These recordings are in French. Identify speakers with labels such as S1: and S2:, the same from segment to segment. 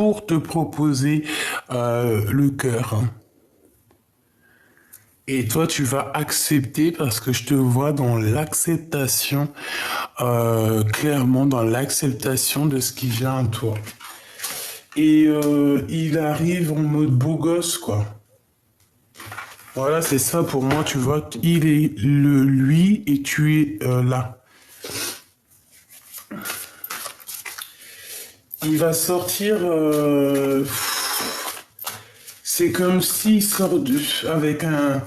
S1: pour te proposer le cœur, hein. Et toi, tu vas accepter parce que je te vois dans l'acceptation, clairement dans l'acceptation de ce qui vient à toi. Et il arrive en mode beau gosse, quoi. Voilà, c'est ça pour moi, tu vois. Il est lui et tu es là. Il va sortir. C'est comme s'il sort avec un.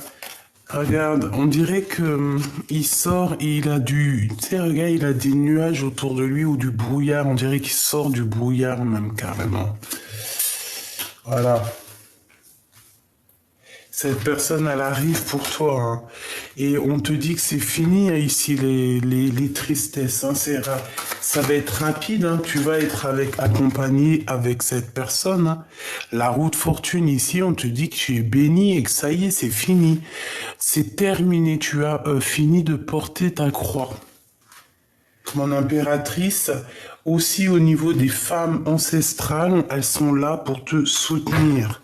S1: Regarde, on dirait que il sort et il a du. Tu sais, regarde, il a des nuages autour de lui ou du brouillard. On dirait qu'il sort du brouillard même carrément. Voilà. Cette personne, elle arrive pour toi, hein. Et on te dit que c'est fini, hein, ici, les tristesses, hein. Ça va être rapide, hein. Tu vas être accompagné avec cette personne, hein. La route fortune, ici, on te dit que tu es béni et que ça y est, c'est fini. C'est terminé. Tu as fini de porter ta croix. Mon impératrice, aussi au niveau des femmes ancestrales, elles sont là pour te soutenir.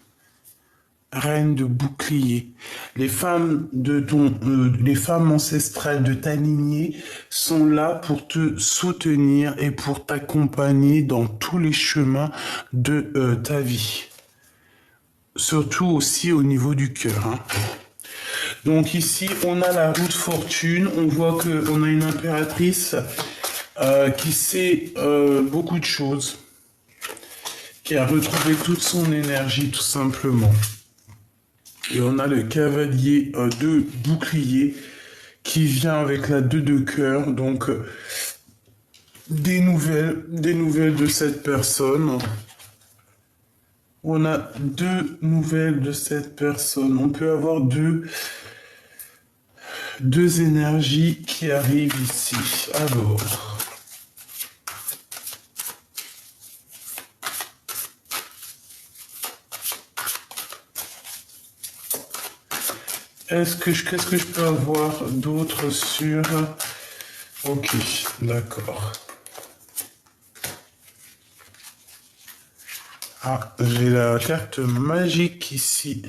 S1: Reine de bouclier. Les femmes les femmes ancestrales de ta lignée sont là pour te soutenir et pour t'accompagner dans tous les chemins de ta vie. Surtout aussi au niveau du cœur, hein. Donc ici, on a la roue de fortune. On voit qu'on a une impératrice qui sait beaucoup de choses, qui a retrouvé toute son énergie tout simplement. Et on a le cavalier de bouclier qui vient avec la 2 de cœur. Donc, des nouvelles de cette personne. On a 2 nouvelles de cette personne. On peut avoir deux énergies qui arrivent ici. Alors... qu'est-ce que je peux avoir d'autre sur... Ok, d'accord. Ah, j'ai la carte magique ici.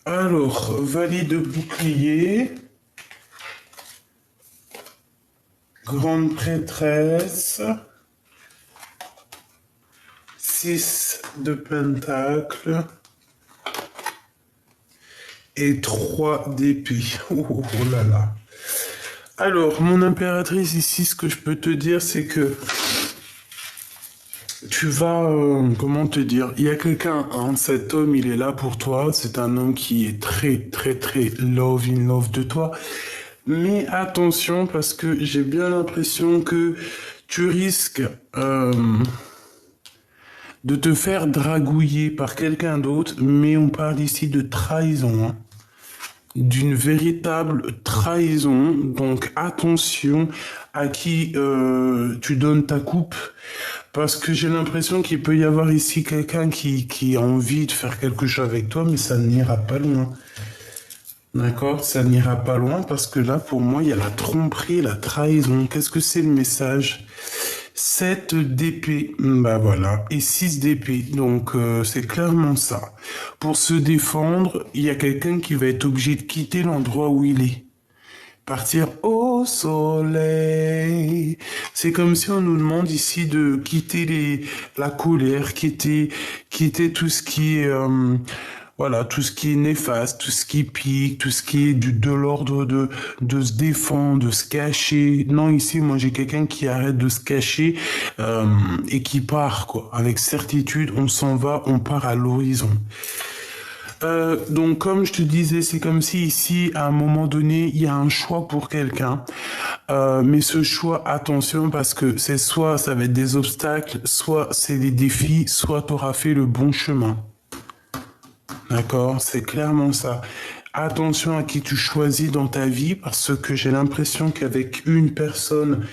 S1: Alors, valide de bouclier, grande prêtresse, 6 de pentacle et 3 d'épée. Oh là là. Alors, mon impératrice ici, ce que je peux te dire, c'est que tu vas, comment te dire, il y a quelqu'un, hein, cet homme, il est là pour toi, c'est un homme qui est très, très, très in love de toi, mais attention, parce que j'ai bien l'impression que tu risques de te faire dragouiller par quelqu'un d'autre, mais on parle ici de trahison, hein. D'une véritable trahison, donc attention à qui tu donnes ta coupe, parce que j'ai l'impression qu'il peut y avoir ici quelqu'un qui a envie de faire quelque chose avec toi, mais ça n'ira pas loin. D'accord? Ça n'ira pas loin, parce que là, pour moi, il y a la tromperie, la trahison. Qu'est-ce que c'est le message? 7 d'épée, bah voilà, et 6 d'épée, donc c'est clairement ça. Pour se défendre, il y a quelqu'un qui va être obligé de quitter l'endroit où il est. Partir au soleil. C'est comme si on nous demande ici de quitter la colère, quitter tout ce qui est... voilà, tout ce qui est néfaste, tout ce qui pique, tout ce qui est de l'ordre de se défendre, de se cacher. Non, ici, moi, j'ai quelqu'un qui arrête de se cacher et qui part, quoi. Avec certitude, on s'en va, on part à l'horizon. Donc, comme je te disais, c'est comme si ici, à un moment donné, il y a un choix pour quelqu'un. Mais ce choix, attention, parce que c'est soit ça va être des obstacles, soit c'est des défis, soit tu auras fait le bon chemin. D'accord? C'est clairement ça. Attention à qui tu choisis dans ta vie, parce que j'ai l'impression qu'avec une personne,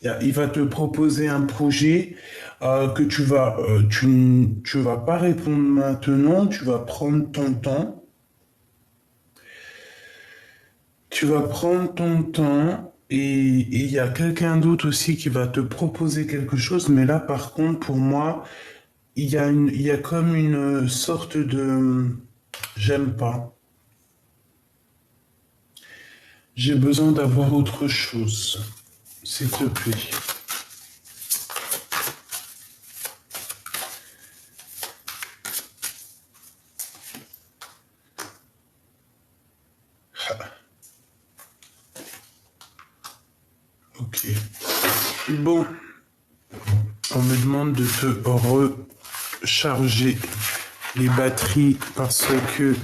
S1: il va te proposer un projet. que tu vas pas répondre maintenant, tu vas prendre ton temps. Tu vas prendre ton temps et il y a quelqu'un d'autre aussi qui va te proposer quelque chose. Mais là, par contre, pour moi, il y a comme une sorte de j'aime pas. J'ai besoin d'avoir autre chose, s'il te plaît. Ok. Bon, on me demande de te recharger les batteries parce que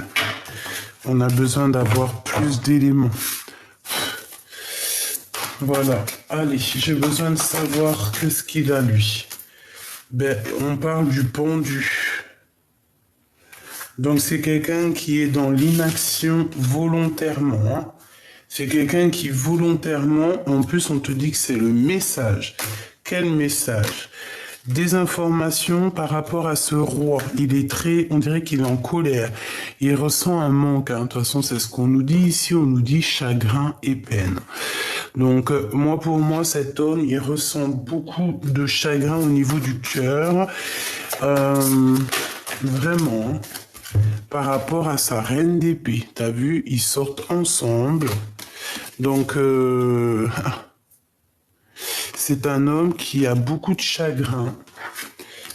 S1: on a besoin d'avoir plus d'éléments. Voilà. Allez, j'ai besoin de savoir qu'est-ce qu'il a lui. Ben, on parle du pendu. Donc c'est quelqu'un qui est dans l'inaction volontairement, hein. C'est quelqu'un qui volontairement, en plus on te dit que c'est le message. Quel message? Des informations par rapport à ce roi. Il est très, on dirait qu'il est en colère. Il ressent un manque, hein. De toute façon, c'est ce qu'on nous dit ici. On nous dit chagrin et peine. Donc, moi, pour moi, cet homme, il ressent beaucoup de chagrin au niveau du cœur. Vraiment, par rapport à sa reine d'épée. T'as vu, ils sortent ensemble. Donc, c'est un homme qui a beaucoup de chagrin.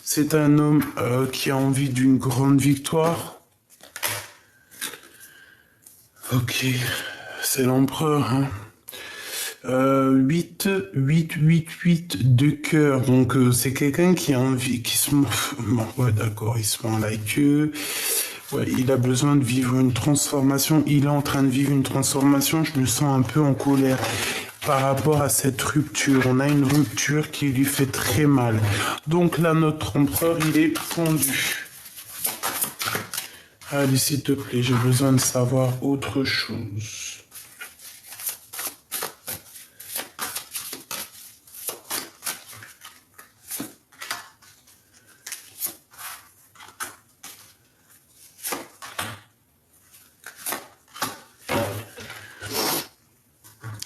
S1: C'est un homme qui a envie d'une grande victoire. Ok, c'est l'empereur, hein. 8 de cœur. Donc, c'est quelqu'un qui a envie, qui se... Bon, ouais, d'accord, il se met la queue. Ouais, il a besoin de vivre une transformation. Il est en train de vivre une transformation. Je me sens un peu en colère par rapport à cette rupture. On a une rupture qui lui fait très mal. Donc là, notre empereur, il est pendu. Allez, s'il te plaît, j'ai besoin de savoir autre chose.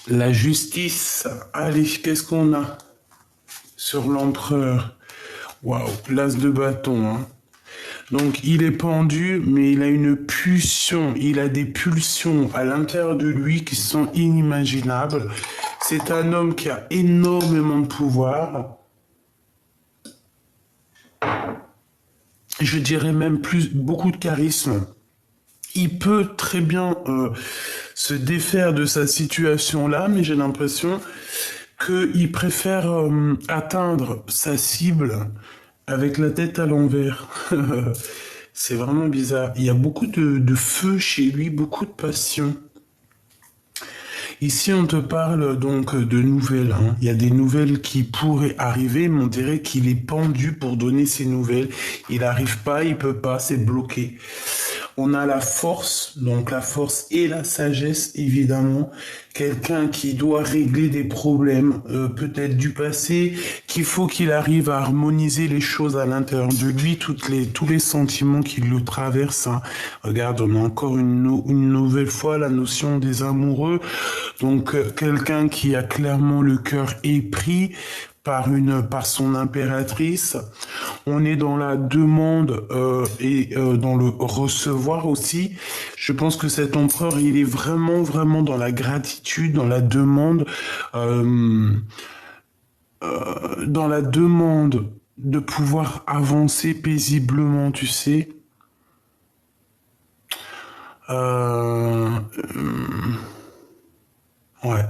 S1: La justice. Allez, qu'est-ce qu'on a sur l'empereur? Waouh, l'as de bâton, hein. Donc, il est pendu, mais il a une pulsion. Il a des pulsions à l'intérieur de lui qui sont inimaginables. C'est un homme qui a énormément de pouvoir. Je dirais même beaucoup de charisme. Il peut très bien se défaire de sa situation-là, mais j'ai l'impression qu'il préfère atteindre sa cible avec la tête à l'envers. C'est vraiment bizarre. Il y a beaucoup de feu chez lui, beaucoup de passion. Ici, on te parle donc de nouvelles, hein. Il y a des nouvelles qui pourraient arriver, mais on dirait qu'il est pendu pour donner ces nouvelles. Il n'arrive pas, il peut pas, c'est bloqué. On a la force, donc la force et la sagesse, évidemment. Quelqu'un qui doit régler des problèmes, peut-être du passé, qu'il faut qu'il arrive à harmoniser les choses à l'intérieur de lui, tous les sentiments qui le traversent, hein. Regarde, on a encore une nouvelle fois la notion des amoureux. Donc, quelqu'un qui a clairement le cœur épris par son impératrice. On est dans la demande et dans le recevoir aussi. Je pense que cet empereur, il est vraiment, vraiment dans la gratitude, dans la demande de pouvoir avancer paisiblement, tu sais. Ouais.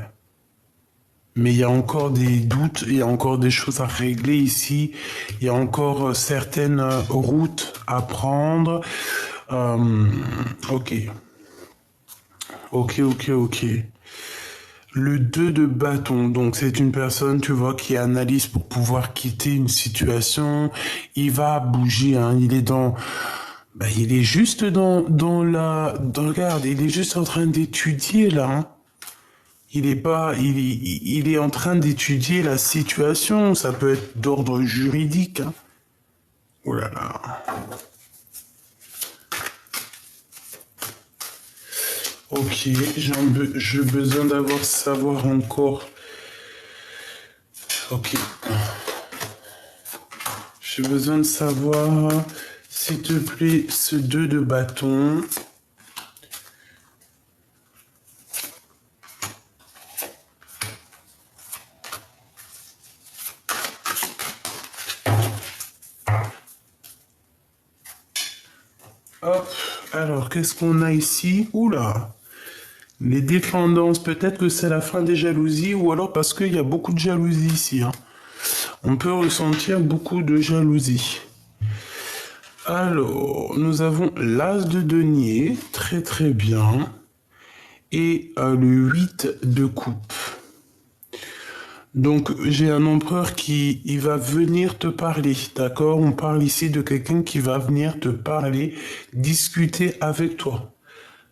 S1: Mais il y a encore des doutes, il y a encore des choses à régler ici, il y a encore certaines routes à prendre. Euh, ok, ok. Le 2 de bâton, donc c'est une personne, tu vois, qui analyse pour pouvoir quitter une situation. Il va bouger, hein, il est dans... Bah, il est juste regarde, il est juste en train d'étudier là, hein. il est pas, il est en train d'étudier la situation. Ça peut être d'ordre juridique, hein. Oh là là. Ok, j'ai besoin savoir encore. Ok. J'ai besoin de savoir, s'il te plaît, ce 2 de bâton. Hop, alors qu'est-ce qu'on a ici? Oula! Les dépendances, peut-être que c'est la fin des jalousies, ou alors parce qu'il y a beaucoup de jalousie ici, hein. On peut ressentir beaucoup de jalousie. Alors, nous avons l'as de denier, très très bien, et le 8 de coupe. Donc, j'ai un empereur il va venir te parler, d'accord? On parle ici de quelqu'un qui va venir te parler, discuter avec toi.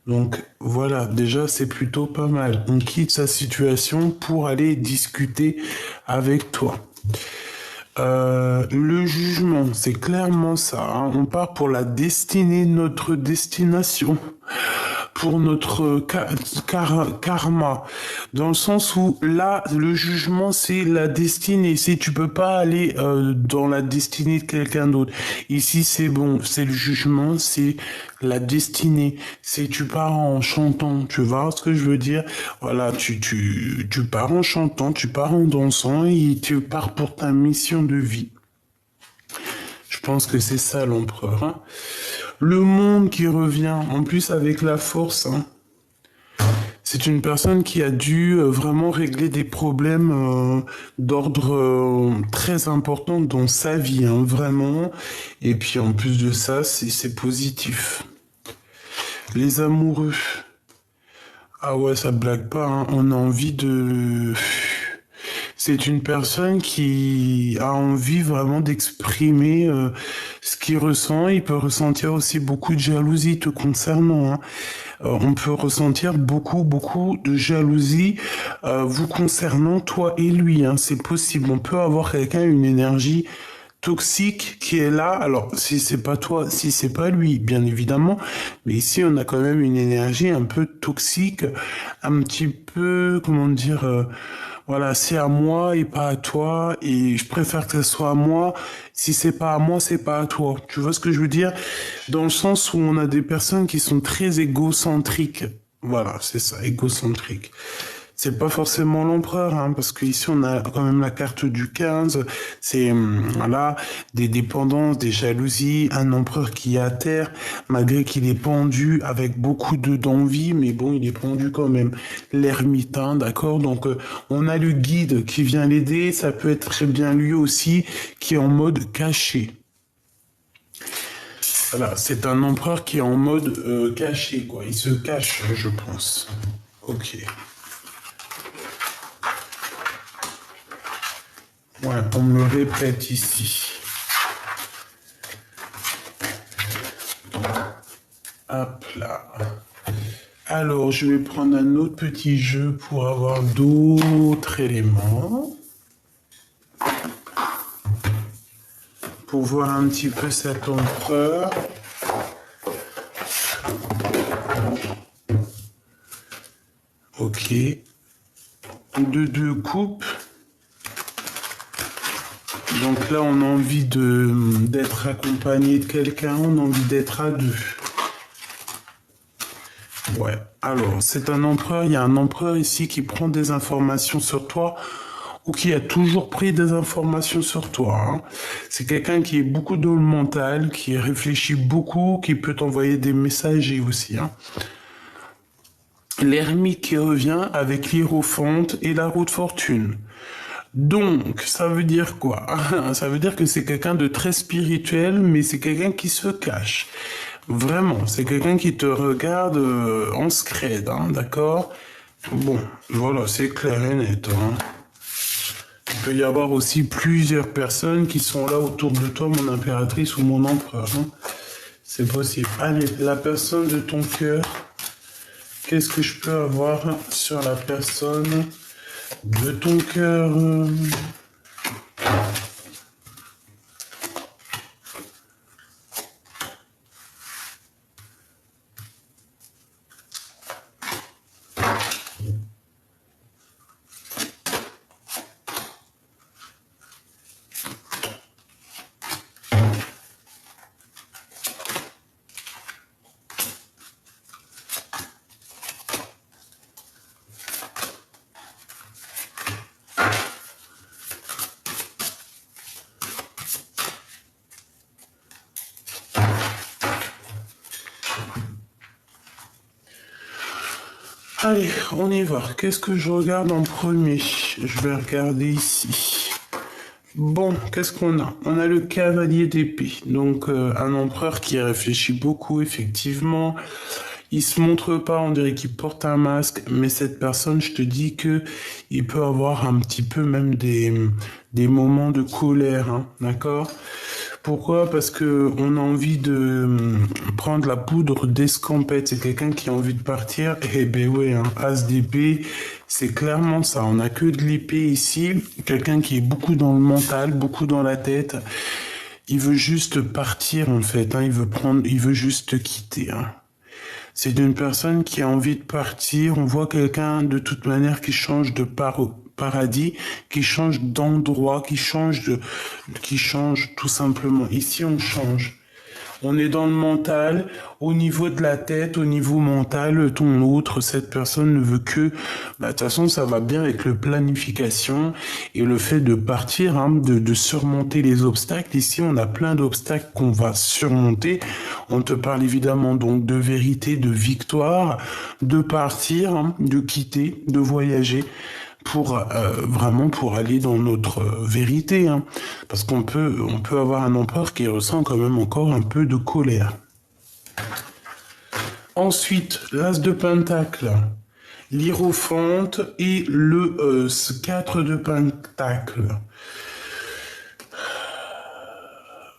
S1: Donc voilà, déjà c'est plutôt pas mal. On quitte sa situation pour aller discuter avec toi. Le jugement, c'est clairement ça, hein. On part pour la destinée, notre destination, pour notre karma, dans le sens où là, le jugement, c'est la destinée. Tu peux pas aller dans la destinée de quelqu'un d'autre. Ici, c'est bon, c'est le jugement, c'est la destinée. Tu pars en chantant, tu vois ce que je veux dire? Voilà, tu pars en chantant, tu pars en dansant et tu pars pour ta mission de vie. Je pense que c'est ça l'empereur, hein. Le monde qui revient, en plus avec la force, hein. C'est une personne qui a dû vraiment régler des problèmes d'ordre très important dans sa vie, hein, vraiment. Et puis en plus de ça, c'est positif. Les amoureux. Ah ouais, ça blague pas, hein. On a envie de... C'est une personne qui a envie vraiment d'exprimer ce qu'il ressent. Il peut ressentir aussi beaucoup de jalousie te concernant, hein. On peut ressentir beaucoup de jalousie vous concernant, toi et lui, hein. C'est possible. On peut avoir quelqu'un, une énergie toxique qui est là. Alors, si c'est pas toi, si c'est pas lui, bien évidemment. Mais ici, on a quand même une énergie un peu toxique, un petit peu, comment dire... voilà, c'est à moi et pas à toi, et je préfère que ce soit à moi. Si c'est pas à moi, c'est pas à toi. Tu vois ce que je veux dire? Dans le sens où on a des personnes qui sont très égocentriques. Voilà, c'est ça, égocentrique. C'est pas forcément l'empereur, hein, parce qu'ici on a quand même la carte du 15, c'est voilà, des dépendances, des jalousies, un empereur qui est à terre, malgré qu'il est pendu avec beaucoup d'envie, mais bon, il est pendu quand même. L'ermitain, d'accord? Donc on a le guide qui vient l'aider, ça peut être très bien lui aussi, qui est en mode caché. Voilà, c'est un empereur qui est en mode caché, quoi. Il se cache, je pense. Ok. Ouais, on me le répète ici. Hop là. Alors, je vais prendre un autre petit jeu pour avoir d'autres éléments. Pour voir un petit peu cet empereur. Ok. Deux coupes. Donc là, on a envie d'être accompagné de quelqu'un, on a envie d'être à deux. Ouais, alors, c'est un empereur, il y a un empereur ici qui prend des informations sur toi ou qui a toujours pris des informations sur toi, hein. C'est quelqu'un qui est beaucoup dans le mental, qui réfléchit beaucoup, qui peut t'envoyer des messages aussi, hein. L'ermite qui revient avec l'hiérophante et la roue de fortune. Donc, ça veut dire quoi? Ça veut dire que c'est quelqu'un de très spirituel, mais c'est quelqu'un qui se cache. Vraiment, c'est quelqu'un qui te regarde en scred, hein, d'accord? Bon, voilà, c'est clair et net, hein. Il peut y avoir aussi plusieurs personnes qui sont là autour de toi, mon impératrice ou mon empereur, hein. C'est possible. Allez, la personne de ton cœur, qu'est-ce que je peux avoir sur la personne de ton cœur? Allez, on y va. Qu'est-ce que je regarde en premier? Je vais regarder ici. Bon, qu'est-ce qu'on a? On a le cavalier d'épée. Donc, un empereur qui réfléchit beaucoup, effectivement. Il se montre pas, on dirait qu'il porte un masque. Mais cette personne, je te dis que il peut avoir un petit peu même des moments de colère, hein, d'accord? Pourquoi? Parce que on a envie de prendre la poudre d'escampette. C'est quelqu'un qui a envie de partir. Eh ben ouais, hein, as d'épée, c'est clairement ça. On n'a que de l'épée ici. Quelqu'un qui est beaucoup dans le mental, beaucoup dans la tête. Il veut juste partir en fait. Hein. Il veut juste te quitter. Hein. C'est d'une personne qui a envie de partir. On voit quelqu'un de toute manière qui change de paradis, qui change d'endroit, qui change tout simplement. Ici, on change. On est dans le mental, au niveau de la tête, au niveau mental, ton autre, cette personne ne veut que, de toute façon, ça va bien avec le planification et le fait de partir, hein, de surmonter les obstacles. Ici, on a plein d'obstacles qu'on va surmonter. On te parle évidemment donc de vérité, de victoire, de partir, hein, de quitter, de voyager pour vraiment pour aller dans notre vérité, hein. Parce qu'on peut avoir un empereur qui ressent quand même encore un peu de colère. Ensuite, l'as de pentacle, l'hiérophante et le 4 de pentacle.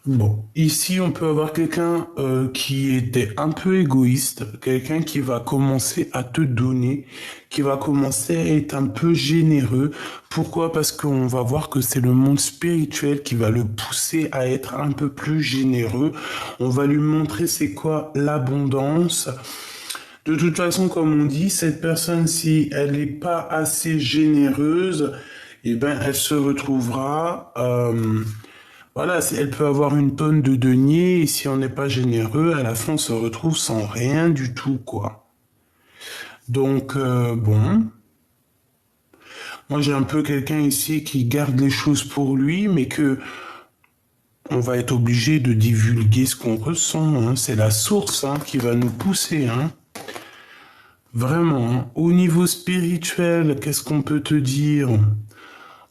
S1: Bon, ici on peut avoir quelqu'un qui était un peu égoïste, quelqu'un qui va commencer à te donner, qui va commencer à être un peu généreux. Pourquoi? Parce qu'on va voir que c'est le monde spirituel qui va le pousser à être un peu plus généreux. On va lui montrer c'est quoi l'abondance. De toute façon, comme on dit, cette personne, si elle n'est pas assez généreuse, eh ben, elle se retrouvera... voilà, elle peut avoir une tonne de deniers et si on n'est pas généreux, à la fin on se retrouve sans rien du tout, quoi. Donc, bon. Moi j'ai un peu quelqu'un ici qui garde les choses pour lui, mais que on va être obligé de divulguer ce qu'on ressent. Hein. C'est la source hein, qui va nous pousser. Hein. Vraiment. Hein. Au niveau spirituel, qu'est-ce qu'on peut te dire?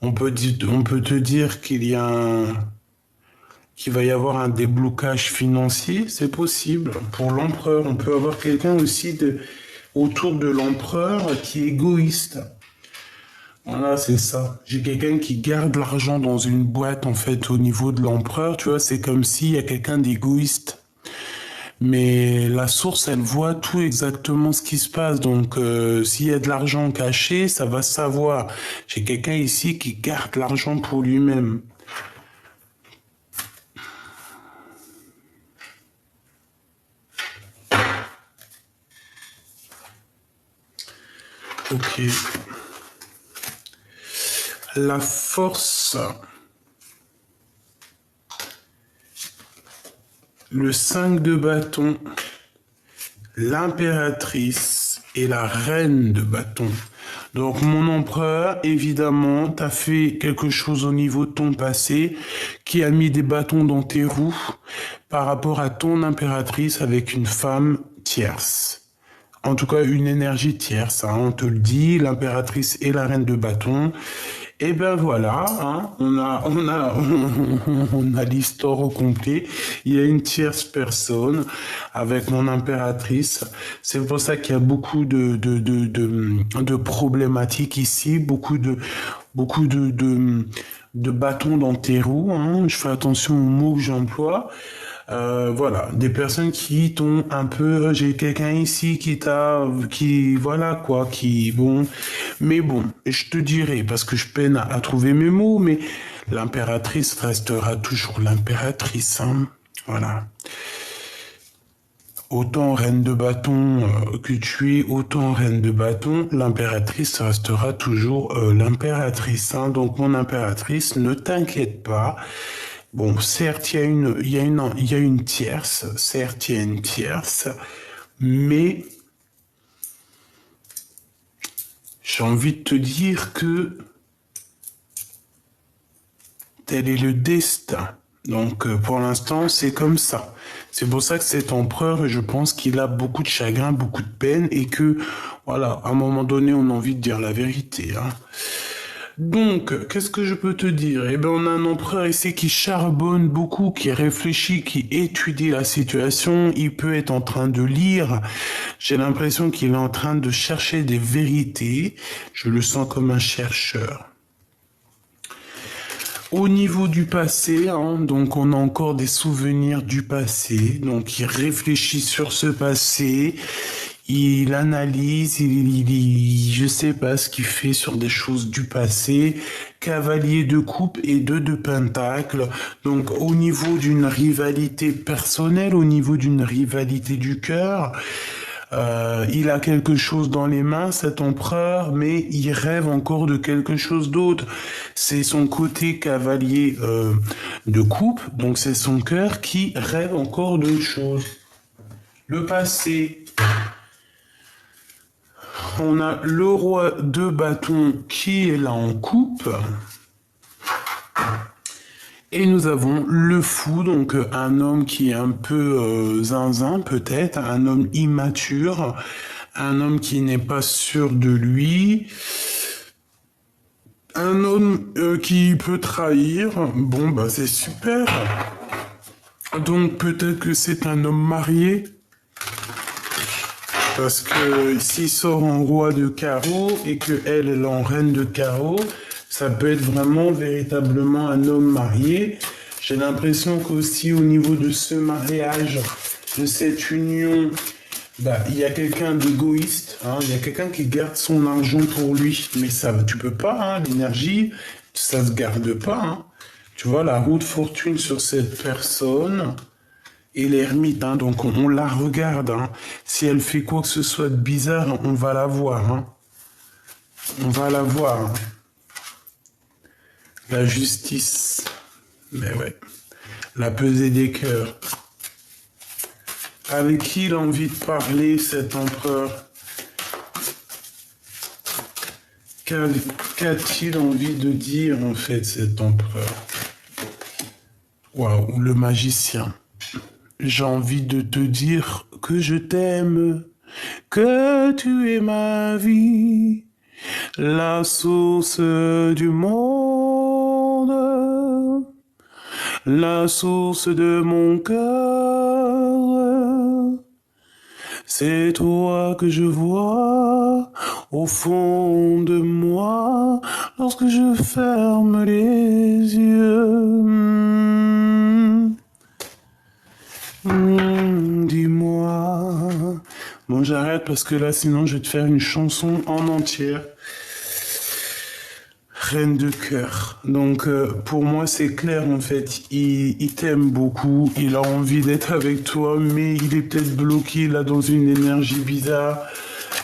S1: On peut te dire qu'il va y avoir un déblocage financier, c'est possible. Pour l'empereur, on peut avoir quelqu'un aussi autour de l'empereur qui est égoïste. Voilà, c'est ça. J'ai quelqu'un qui garde l'argent dans une boîte, en fait, au niveau de l'empereur. Tu vois, c'est comme s'il y a quelqu'un d'égoïste. Mais la source, elle voit tout exactement ce qui se passe. Donc, s'il y a de l'argent caché, ça va savoir. J'ai quelqu'un ici qui garde l'argent pour lui-même. Ok. La force. Le 5 de bâton. L'impératrice et la reine de bâton. Donc mon empereur, évidemment, t'as fait quelque chose au niveau de ton passé qui a mis des bâtons dans tes roues par rapport à ton impératrice avec une femme tierce. En tout cas, une énergie tierce, hein, on te le dit, l'impératrice et la reine de bâton. Et ben voilà, hein, on a l'histoire au complet. Il y a une tierce personne avec mon impératrice. C'est pour ça qu'il y a beaucoup de problématiques ici, beaucoup de bâtons dans tes roues. Hein. Je fais attention aux mots que j'emploie. Voilà, des personnes qui t'ont un peu, j'ai quelqu'un ici qui, voilà quoi, qui, bon, mais bon, je te dirai, parce que je peine à trouver mes mots, mais l'impératrice restera toujours l'impératrice, hein, voilà. Autant reine de bâton que tu es, autant reine de bâton, l'impératrice restera toujours l'impératrice, hein. Donc mon impératrice, ne t'inquiète pas. Bon, certes, il y a une tierce, certes, il y a une tierce, mais j'ai envie de te dire que tel est le destin. Donc, pour l'instant, c'est comme ça. C'est pour ça que cet empereur, je pense qu'il a beaucoup de chagrin, beaucoup de peine, et que, voilà, à un moment donné, on a envie de dire la vérité, hein. Donc, qu'est-ce que je peux te dire? Eh bien, on a un empereur ici qui charbonne beaucoup, qui réfléchit, qui étudie la situation. Il peut être en train de lire. J'ai l'impression qu'il est en train de chercher des vérités. Je le sens comme un chercheur. Au niveau du passé, hein, donc on a encore des souvenirs du passé. Donc, il réfléchit sur ce passé. Il analyse, je sais pas ce qu'il fait sur des choses du passé. Cavalier de coupe et deux de pentacle. Donc, au niveau d'une rivalité personnelle, au niveau d'une rivalité du cœur, il a quelque chose dans les mains, cet empereur, mais il rêve encore de quelque chose d'autre. C'est son côté cavalier de coupe, donc c'est son cœur qui rêve encore d'autre chose. Le passé. On a le roi de bâton qui est là en coupe. Et nous avons le fou, donc un homme qui est un peu zinzin peut-être, un homme immature, un homme qui n'est pas sûr de lui, un homme qui peut trahir. Bon, bah c'est super. Donc peut-être que c'est un homme marié. Parce que s'il sort en roi de carreau et qu'elle est en reine de carreau, ça peut être vraiment véritablement un homme marié. J'ai l'impression qu'aussi au niveau de ce mariage, de cette union, bah, il y a quelqu'un d'égoïste, hein, il y a quelqu'un qui garde son argent pour lui. Mais ça, tu peux pas, hein, l'énergie, ça se garde pas, hein. Tu vois, la roue de fortune sur cette personne. Et l'ermite, hein, donc on la regarde, hein. Si elle fait quoi que ce soit de bizarre, on va la voir, hein. On va la voir, hein. La justice. Mais ouais. La pesée des cœurs. Avec qui il a envie de parler, cet empereur? Qu'a-t-il envie de dire, en fait, cet empereur? Waouh, le magicien. J'ai envie de te dire que je t'aime, que tu es ma vie, la source du monde, la source de mon cœur. C'est toi que je vois au fond de moi lorsque je ferme les yeux. Dis-moi. Bon, j'arrête parce que là, sinon, je vais te faire une chanson en entière. Reine de cœur. Donc, pour moi, c'est clair, en fait. Il t'aime beaucoup. Il a envie d'être avec toi, mais il est peut-être bloqué, là, dans une énergie bizarre.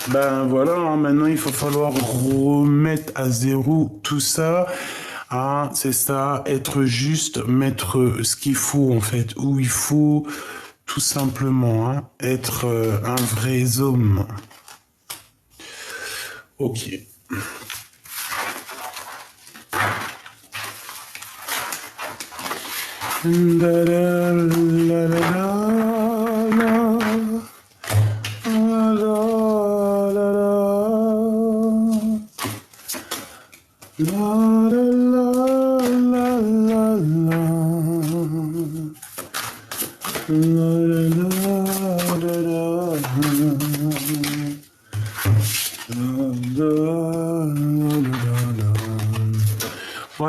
S1: Ben, voilà, hein, maintenant, il va falloir remettre à zéro tout ça. Ah, c'est ça, être juste, mettre ce qu'il faut, en fait, où il faut tout simplement, hein, être un vrai homme. Ok. La la la la la.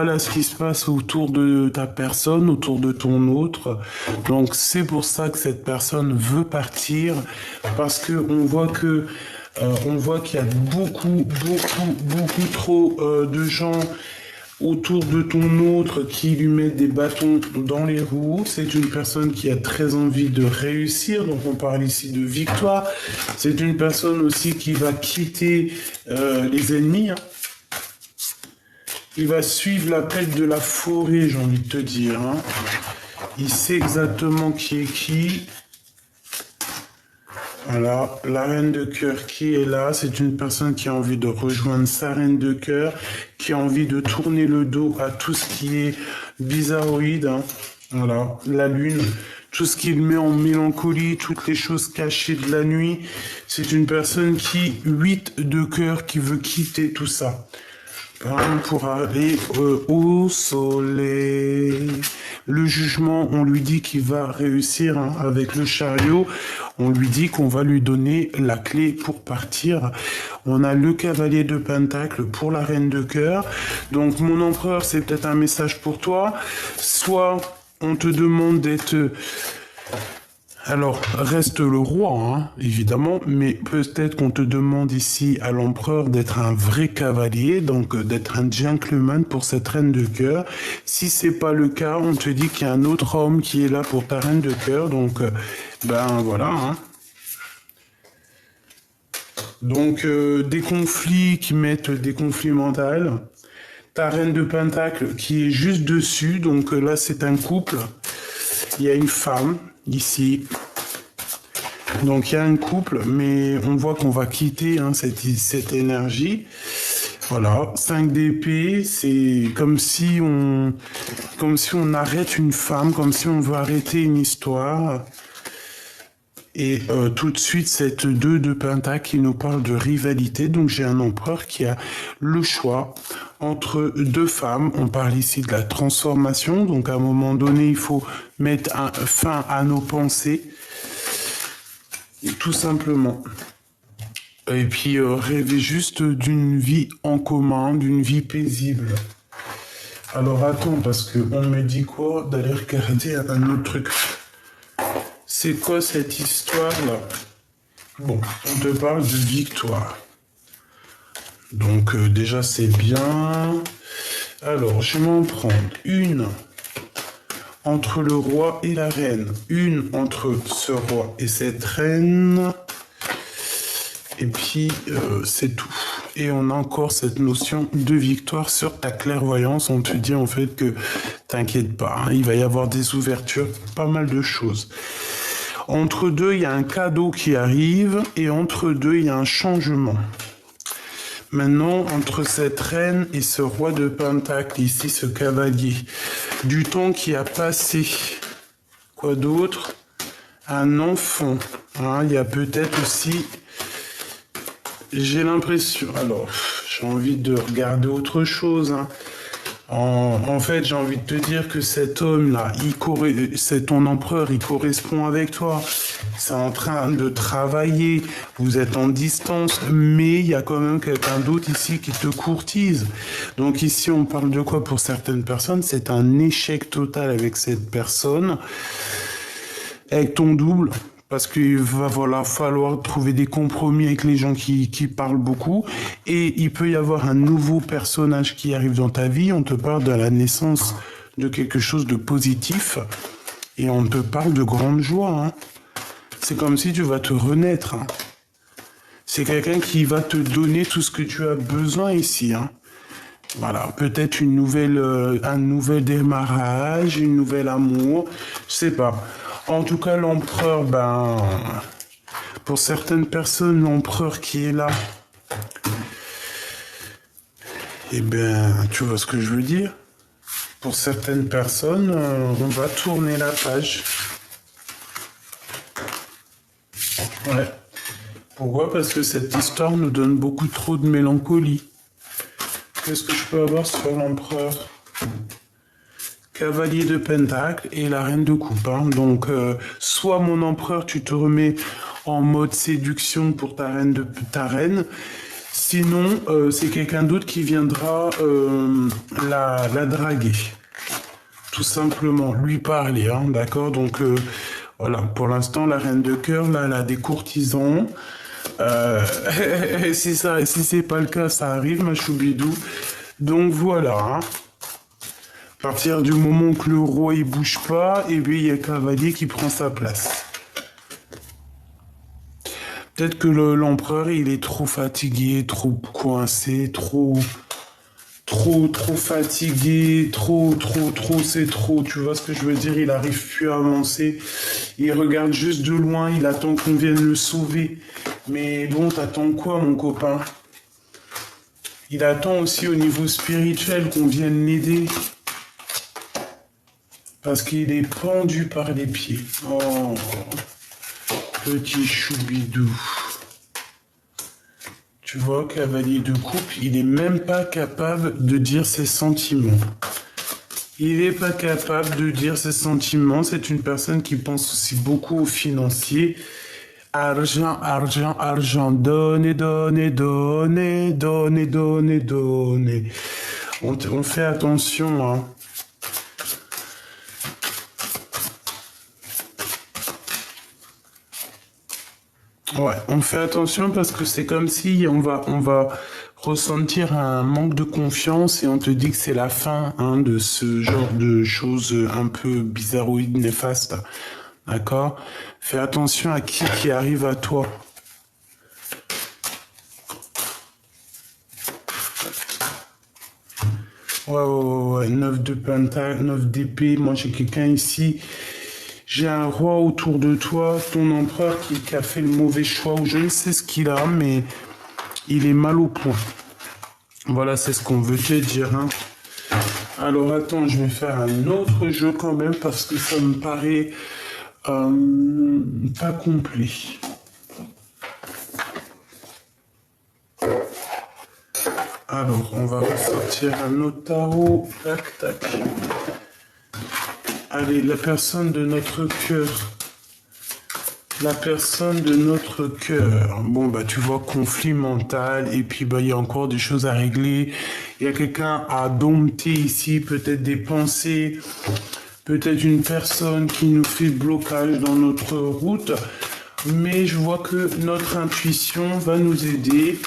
S1: voilà ce qui se passe autour de ta personne, autour de ton autre. Donc c'est pour ça que cette personne veut partir, parce que on voit qu'il y a beaucoup trop de gens autour de ton autre qui lui mettent des bâtons dans les roues. C'est une personne qui a très envie de réussir, donc on parle ici de victoire. C'est une personne aussi qui va quitter les ennemis, hein. Il va suivre l'appel de la forêt, j'ai envie de te dire, hein. Il sait exactement qui est qui. Voilà, la reine de cœur qui est là, c'est une personne qui a envie de rejoindre sa reine de cœur, qui a envie de tourner le dos à tout ce qui est bizarroïde, hein. Voilà, la lune, tout ce qui le met en mélancolie, toutes les choses cachées de la nuit. C'est une personne qui, 8 de cœur, qui veut quitter tout ça pour aller au soleil. Le jugement, on lui dit qu'il va réussir, hein, avec le chariot. On lui dit qu'on va lui donner la clé pour partir. On a le cavalier de pentacle pour la reine de cœur. Donc mon empereur, c'est peut-être un message pour toi. Soit on te demande d'être... Alors, reste le roi, hein, évidemment, mais peut-être qu'on te demande ici à l'empereur d'être un vrai cavalier, donc d'être un gentleman pour cette reine de cœur. Si c'est pas le cas, on te dit qu'il y a un autre homme qui est là pour ta reine de cœur, donc ben voilà, hein. Donc des conflits qui mettent des conflits mentaux. Ta reine de pentacle qui est juste dessus, donc là c'est un couple. Il y a une femme ici. Donc il y a un couple, mais on voit qu'on va quitter, hein, cette énergie. Voilà, 5 d'épée, c'est comme si on arrête une femme, comme si on veut arrêter une histoire. Et tout de suite, cette 2 de pentacle qui nous parle de rivalité. Donc j'ai un empereur qui a le choix entre 2 femmes. On parle ici de la transformation. Donc à un moment donné, il faut mettre fin à nos pensées. Tout simplement. Et puis rêver juste d'une vie en commun, d'une vie paisible. Alors attends, parce que on me dit quoi d'aller regarder un autre truc. C'est quoi cette histoire-là? Bon, on te parle de victoire. Donc déjà c'est bien. Alors, je vais m'en prendre une entre le roi et la reine. Une entre ce roi et cette reine. Et puis, c'est tout. Et on a encore cette notion de victoire sur ta clairvoyance. On te dit en fait que t'inquiète pas, hein, il va y avoir des ouvertures, pas mal de choses. Entre deux, il y a un cadeau qui arrive et entre deux, il y a un changement. Maintenant, entre cette reine et ce roi de pentacle, ici, ce cavalier, du temps qui a passé. Quoi d'autre? Un enfant. Hein, il y a peut-être aussi... J'ai l'impression... Alors, j'ai envie de regarder autre chose, hein. En fait, j'ai envie de te dire que cet homme-là, c'est ton empereur, il correspond avec toi. C'est en train de travailler. Vous êtes en distance, mais il y a quand même quelqu'un d'autre ici qui te courtise. Donc ici, on parle de quoi pour certaines personnes? C'est un échec total avec cette personne, avec ton double. Parce qu'il va falloir trouver des compromis avec les gens qui parlent beaucoup. Et il peut y avoir un nouveau personnage qui arrive dans ta vie. On te parle de la naissance de quelque chose de positif. Et on te parle de grande joie, hein. C'est comme si tu vas te renaître, hein. C'est quelqu'un qui va te donner tout ce que tu as besoin ici, hein. Voilà, peut-être un nouvel démarrage, une nouvelle amour, je sais pas. En tout cas, l'empereur, pour certaines personnes, l'empereur qui est là, eh ben, tu vois ce que je veux dire? Pour certaines personnes, on va tourner la page. Ouais. Pourquoi? Parce que cette histoire nous donne beaucoup trop de mélancolie. Qu'est-ce que je peux avoir sur l'empereur? Cavalier de pentacle et la reine de coupe, hein. Donc, soit mon empereur, tu te remets en mode séduction pour ta reine, Sinon, c'est quelqu'un d'autre qui viendra la draguer. Tout simplement, lui parler, hein, d'accord? Donc, voilà, pour l'instant, la reine de cœur, là, elle a des courtisans. Si c'est pas le cas, ça arrive, ma choubidou. Donc, voilà, hein. À partir du moment que le roi, il bouge pas, et puis il y a le cavalier qui prend sa place. Peut-être que l'empereur, il est trop fatigué, trop coincé, trop fatigué, c'est trop. Tu vois ce que je veux dire? Il arrive plus à avancer. Il regarde juste de loin, il attend qu'on vienne le sauver. Mais bon, t'attends quoi, mon copain? Il attend aussi au niveau spirituel qu'on vienne l'aider. Parce qu'il est pendu par les pieds. Oh, petit choubidou. Tu vois, cavalier de coupe, il est même pas capable de dire ses sentiments. Il n'est pas capable de dire ses sentiments. C'est une personne qui pense aussi beaucoup aux financiers. Argent, argent, argent, donnez, donnez, donnez, donnez, donnez, donnez. On fait attention, hein. Ouais, on fait attention parce que c'est comme si on va ressentir un manque de confiance et on te dit que c'est la fin, hein, de ce genre de choses un peu bizarroïdes, néfastes. D'accord? Fais attention à qui arrive à toi. Ouais. 9 de pentacle, 9 d'épée. Moi, j'ai quelqu'un ici. J'ai un roi autour de toi, ton empereur qui a fait le mauvais choix, ou je ne sais ce qu'il a, mais il est mal au point. Voilà, c'est ce qu'on veut te dire, hein. Alors attends, je vais faire un autre jeu quand même, parce que ça me paraît pas complet. Alors, on va ressortir un autre tarot. Tac, tac. Allez, la personne de notre cœur. La personne de notre cœur. Bon, bah, tu vois, conflit mental. Et puis, bah, il y a encore des choses à régler. Il y a quelqu'un à dompter ici. Peut-être des pensées. Peut-être une personne qui nous fait blocage dans notre route. Mais je vois que notre intuition va nous aider.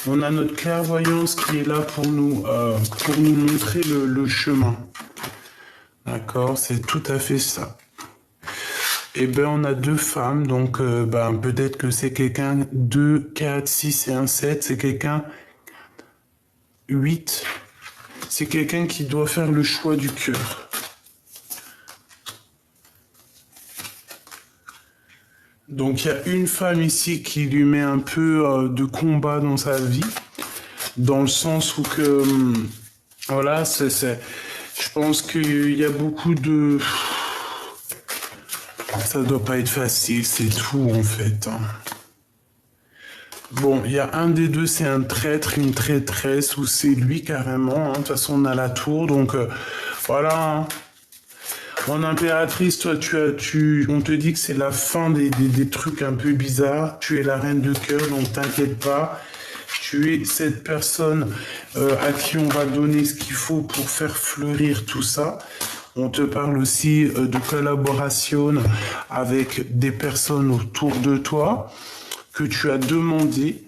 S1: On a notre clairvoyance qui est là pour nous montrer le chemin. D'accord, c'est tout à fait ça. Eh ben, on a deux femmes, donc peut-être que c'est quelqu'un 2, 4, 6 et un 7, c'est quelqu'un 8. C'est quelqu'un qui doit faire le choix du cœur. Donc il y a une femme ici qui lui met un peu de combat dans sa vie, dans le sens où que voilà, je pense qu'il y a beaucoup de... Ça doit pas être facile, c'est tout en fait, hein. Bon, il y a un des deux, c'est un traître, une traîtresse, ou c'est lui carrément, hein. De toute façon, on a la tour, donc voilà, hein. Mon impératrice, toi, on te dit que c'est la fin des trucs un peu bizarres. Tu es la reine de cœur, donc t'inquiète pas. Tu es cette personne à qui on va donner ce qu'il faut pour faire fleurir tout ça. On te parle aussi de collaboration avec des personnes autour de toi que tu as demandé.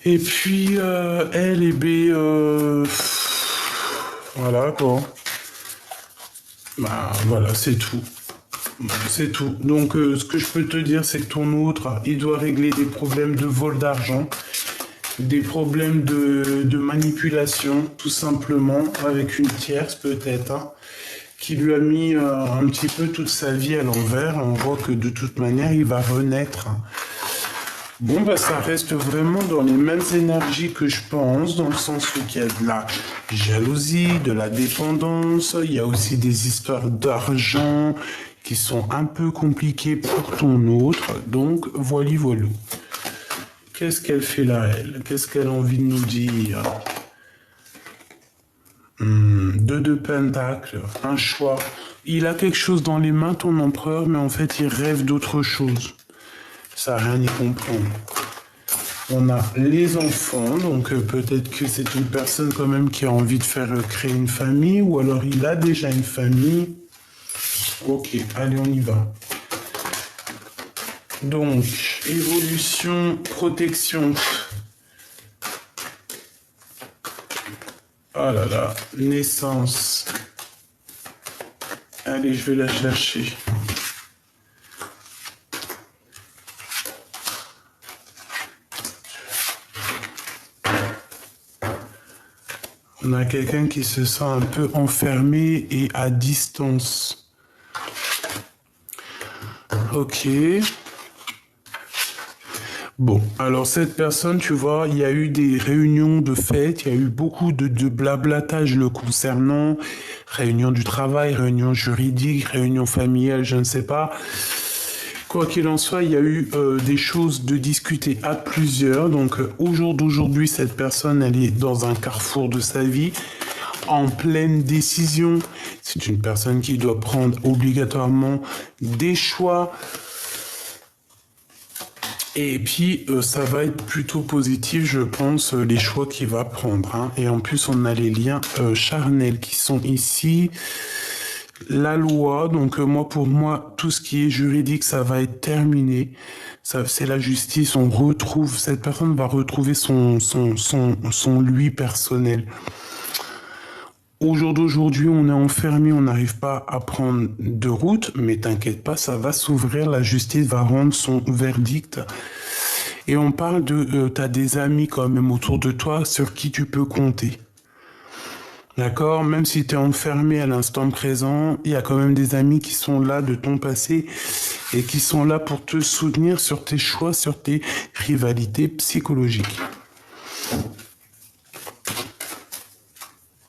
S1: Et puis, elle et B, voilà quoi. Bah voilà, c'est tout. C'est tout. Donc ce que je peux te dire, c'est que ton autre, il doit régler des problèmes de vol d'argent, des problèmes de manipulation, tout simplement, avec une tierce peut-être, hein, qui lui a mis un petit peu toute sa vie à l'envers. On voit que de toute manière, il va renaître. Bon, bah, ça reste vraiment dans les mêmes énergies que je pense, dans le sens où il y a de la jalousie, de la dépendance, il y a aussi des histoires d'argent qui sont un peu compliquées pour ton autre, donc voilà. Qu'est-ce qu'elle fait là, elle? Qu'est-ce qu'elle a envie de nous dire? 2 de pentacles, un choix. Il a quelque chose dans les mains, ton empereur, mais en fait, il rêve d'autre chose. Ça n'a rien y comprendre. On a les enfants, donc peut-être que c'est une personne quand même qui a envie de faire créer une famille, ou alors il a déjà une famille. Ok, allez, on y va. Donc, évolution, protection. Oh là là, naissance. Allez, je vais la chercher. On a quelqu'un qui se sent un peu enfermé et à distance. Ok. Bon, alors cette personne, tu vois, il y a eu des réunions de fête, il y a eu beaucoup de blablatage le concernant, réunion du travail, réunion juridique, réunion familiale, je ne sais pas. Quoi qu'il en soit, il y a eu des choses de discuter à plusieurs. Donc au jour d'aujourd'hui, cette personne, elle est dans un carrefour de sa vie, en pleine décision. C'est une personne qui doit prendre obligatoirement des choix. Et puis, ça va être plutôt positif, je pense, les choix qu'il va prendre. Hein. Et en plus, on a les liens charnels qui sont ici. La loi, donc moi, pour moi, tout ce qui est juridique, ça va être terminé. Ça, c'est la justice, on retrouve, cette personne va retrouver son lui personnel. Au jour d'aujourd'hui, on est enfermé, on n'arrive pas à prendre de route, mais t'inquiète pas, ça va s'ouvrir, la justice va rendre son verdict. Et on parle de, t'as des amis quand même autour de toi sur qui tu peux compter. D'accord? Même si tu es enfermé à l'instant présent, il y a quand même des amis qui sont là de ton passé et qui sont là pour te soutenir sur tes choix, sur tes rivalités psychologiques.